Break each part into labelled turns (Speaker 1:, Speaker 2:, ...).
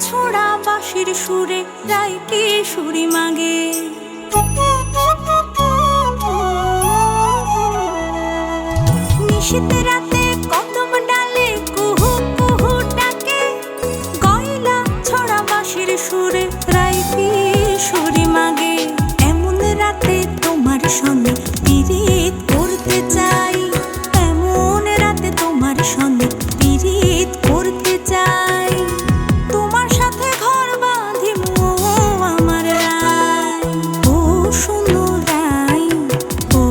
Speaker 1: ছোড়া বাঁশির সুরে রাই কিশোরী মাগে। নিশীথ রাতে কদম ডালে কুহু কুহু ডাকে, গয়লা ছড়া বাঁশির সুরে রাই কিশোরী মাগে। এমন রাতে তোমার সনে পিরিত করতে চাই, এমন রাতে তোমার সনে পিরিত করতে চাই। তোমার সাথে ঘর বাঁধিমু আমার রাই, ও শোনো রাই, ও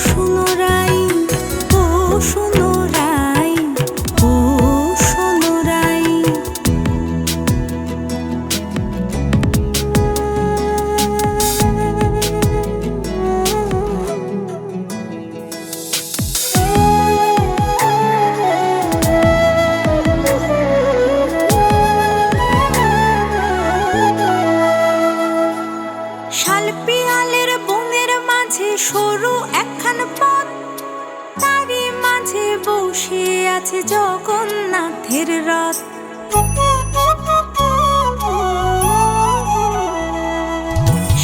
Speaker 1: শোনো রাই, ও শোনো রাই, ও শোনো রাই। শালপিয়ালের বনের মাঝে সরু একখান পথ, তারই মাঝে বসে আছে জগন্নাথের রথ।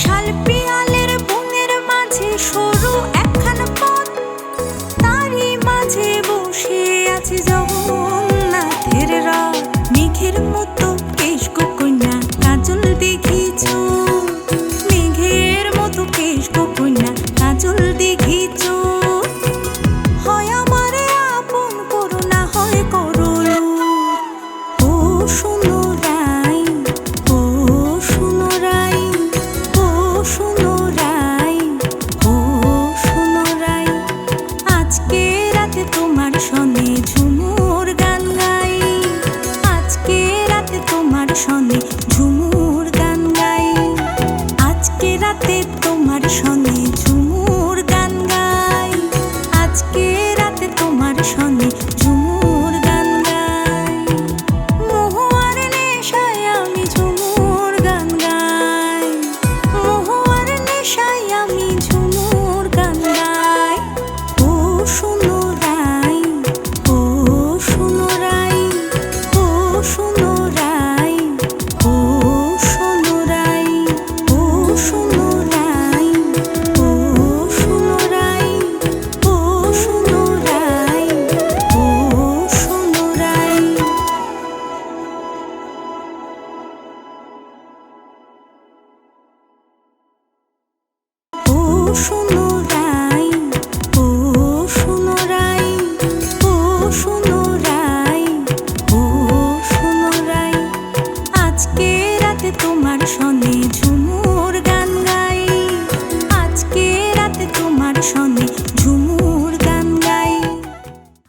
Speaker 1: শালপিয়ালের বনের মাঝে সরু একখান পথ, তারই মাঝে বসে আছে জগন্নাথের রথ। মেঘের মতো কেশ গো কন্যা কাজল দেখিছ, কাজল দেখিছ। হয় আমারে আপন করো না হয় করো, ও শোনো রাই।